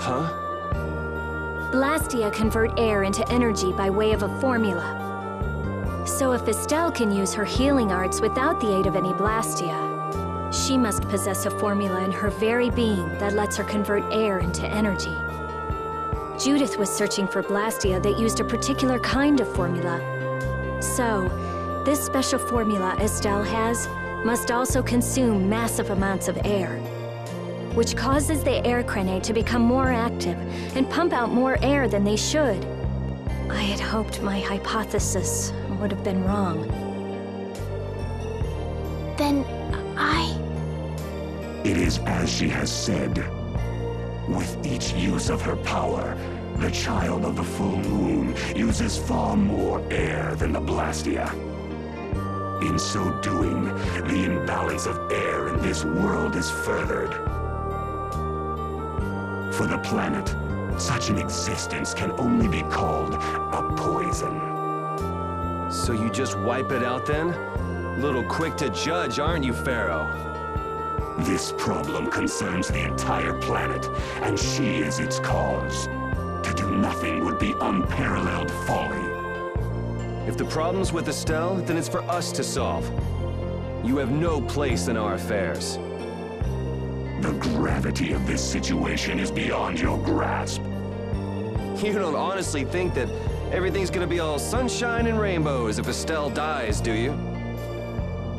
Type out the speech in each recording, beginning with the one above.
Huh? Blastia convert air into energy by way of a formula. So if Estelle can use her healing arts without the aid of any Blastia, she must possess a formula in her very being that lets her convert air into energy. Judith was searching for Blastia that used a particular kind of formula. So, this special formula Estelle has must also consume massive amounts of air, which causes the air crenate to become more active and pump out more air than they should. I had hoped my hypothesis would have been wrong. Then It is as she has said. With each use of her power, the child of the full moon uses far more air than the Blastia. In so doing, the imbalance of air in this world is furthered. For the planet, such an existence can only be called a poison. So you just wipe it out then? Little quick to judge, aren't you, Phaeroh? This problem concerns the entire planet, and she is its cause. To do nothing would be unparalleled folly. If the problem's with Estelle, then it's for us to solve. You have no place in our affairs. The gravity of this situation is beyond your grasp. You don't honestly think that everything's gonna be all sunshine and rainbows if Estelle dies, do you?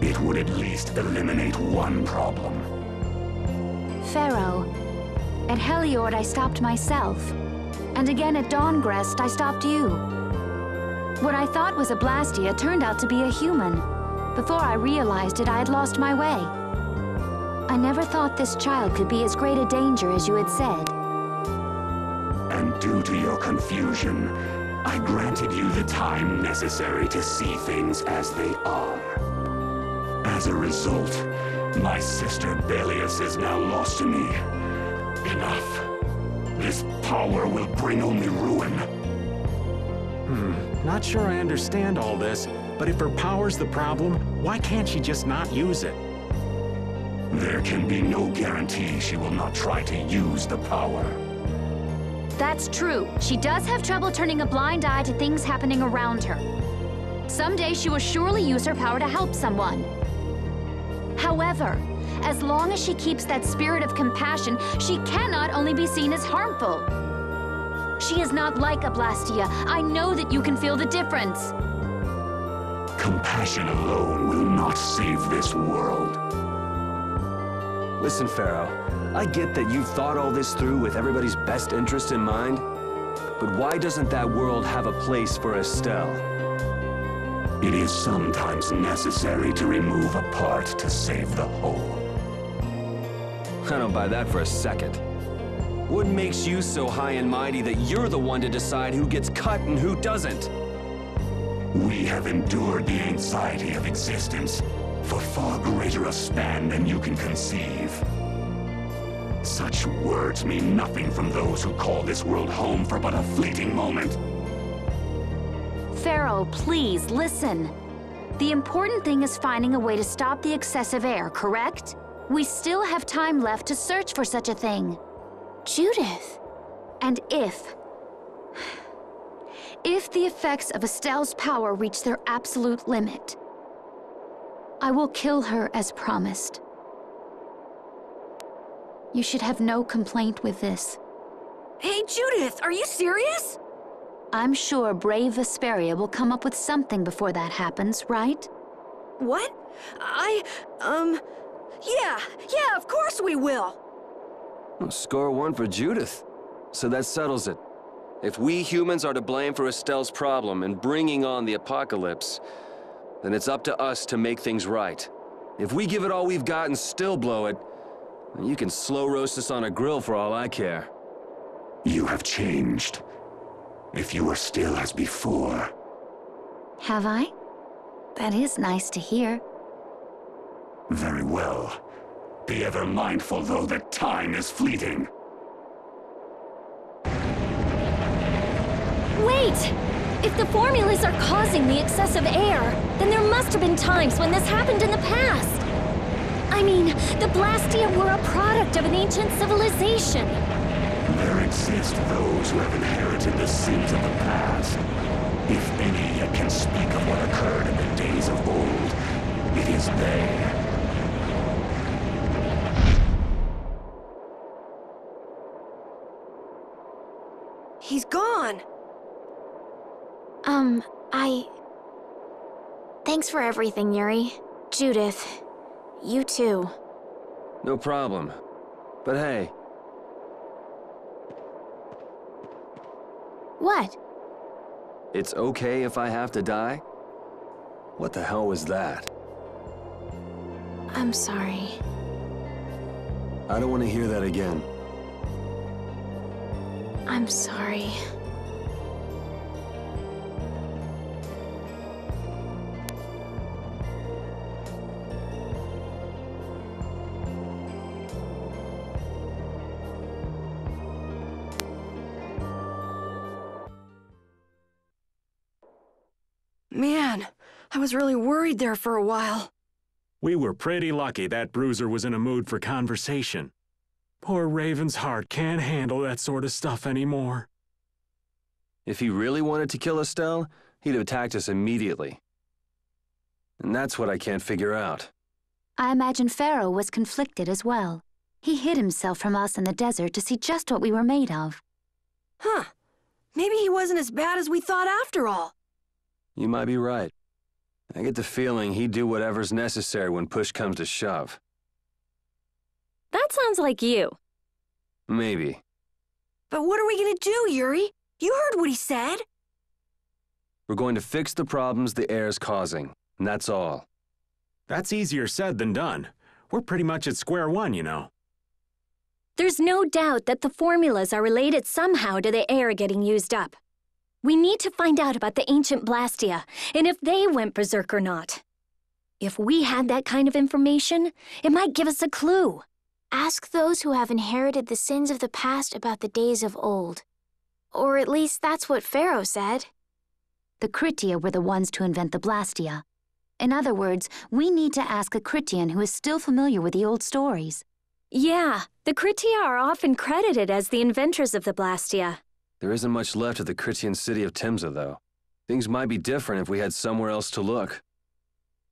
It would at least eliminate one problem. Phaeroh, at Heliord I stopped myself. And again at Dawngrest I stopped you. What I thought was a Blastia turned out to be a human. Before I realized it, I had lost my way. I never thought this child could be as great a danger as you had said. And due to your confusion, I granted you the time necessary to see things as they are. As a result, my sister Belius is now lost to me. Enough. This power will bring only ruin. Not sure I understand all this, but if her power's the problem, why can't she just not use it? There can be no guarantee she will not try to use the power. That's true. She does have trouble turning a blind eye to things happening around her. Someday she will surely use her power to help someone. However, as long as she keeps that spirit of compassion, she cannot only be seen as harmful. She is not like a Blastia. I know that you can feel the difference. Compassion alone will not save this world. Listen, Phaeroh, I get that you've thought all this through with everybody's best interest in mind, but why doesn't that world have a place for Estelle? It is sometimes necessary to remove a part to save the whole. I don't buy that for a second. What makes you so high and mighty that you're the one to decide who gets cut and who doesn't? We have endured the anxiety of existence for far greater a span than you can conceive. Such words mean nothing from those who call this world home for but a fleeting moment. Phaeroh, please, listen. The important thing is finding a way to stop the excessive air, correct? We still have time left to search for such a thing. Judith! And if the effects of Estelle's power reach their absolute limit, I will kill her as promised. You should have no complaint with this. Hey, Judith, are you serious? I'm sure brave Vesperia will come up with something before that happens, right? What? Yeah, of course we will! Well, score one for Judith. So that settles it. If we humans are to blame for Estelle's problem and bringing on the apocalypse, then it's up to us to make things right. If we give it all we've got and still blow it, then you can slow roast us on a grill for all I care. You have changed. If you were still as before. Have I? That is nice to hear. Very well. Be ever mindful, though, that time is fleeting. Wait! If the formulas are causing the excessive air, then there must have been times when this happened in the past. I mean, the Blastia were a product of an ancient civilization. There exist those who have inherited the sins of the past. If any yet can speak of what occurred in the days of old, it is they. He's gone! Thanks for everything, Yuri. Judith, you too. No problem. But hey, What? it's okay if I have to die? What the hell was that? I'm sorry. I don't want to hear that again. I'm sorry. Man, I was really worried there for a while. We were pretty lucky that bruiser was in a mood for conversation. Poor Raven's heart can't handle that sort of stuff anymore. If he really wanted to kill Estelle, he'd have attacked us immediately. And that's what I can't figure out. I imagine Phaeroh was conflicted as well. He hid himself from us in the desert to see just what we were made of. Huh. Maybe he wasn't as bad as we thought after all. You might be right. I get the feeling he'd do whatever's necessary when push comes to shove. That sounds like you. Maybe. But what are we gonna do, Yuri? You heard what he said. We're going to fix the problems the air's causing, and that's all. That's easier said than done. We're pretty much at square one, you know. There's no doubt that the formulas are related somehow to the air getting used up. We need to find out about the ancient Blastia, and if they went berserk or not. If we had that kind of information, it might give us a clue. Ask those who have inherited the sins of the past about the days of old. Or at least that's what Phaeroh said. The Kritia were the ones to invent the Blastia. In other words, we need to ask a Kritian who is still familiar with the old stories. Yeah, the Kritia are often credited as the inventors of the Blastia. There isn't much left of the Kritian city of Timza, though. Things might be different if we had somewhere else to look.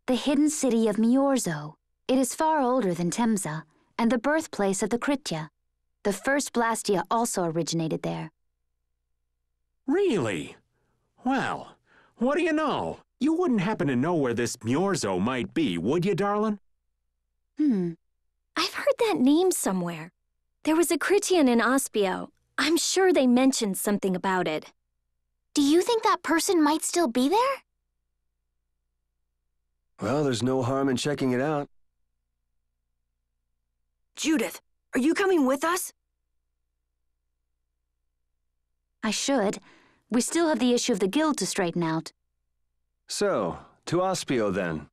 The hidden city of Miorzo. It is far older than Timza, and the birthplace of the Kritia. The first Blastia also originated there. Really? Well, what do you know? You wouldn't happen to know where this Miorzo might be, would you, darling? I've heard that name somewhere. There was a Kritian in Ospio. I'm sure they mentioned something about it. Do you think that person might still be there? Well, there's no harm in checking it out. Judith, are you coming with us? I should. We still have the issue of the guild to straighten out. So, to Ospio then.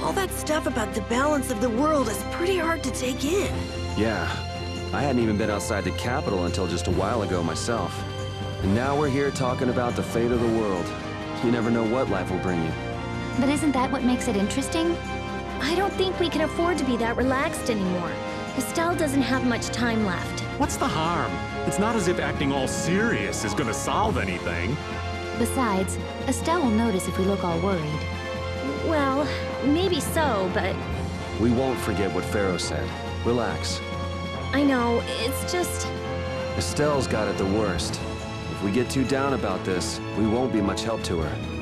All that stuff about the balance of the world is pretty hard to take in. Yeah, I hadn't even been outside the capital until just a while ago myself. And now we're here talking about the fate of the world. You never know what life will bring you. But isn't that what makes it interesting? I don't think we can afford to be that relaxed anymore. Estelle doesn't have much time left. What's the harm? It's not as if acting all serious is gonna solve anything. Besides, Estelle will notice if we look all worried. Well, maybe so, but We won't forget what Phaeroh said. Relax. I know, it's just... Estelle's got it the worst. If we get too down about this, we won't be much help to her.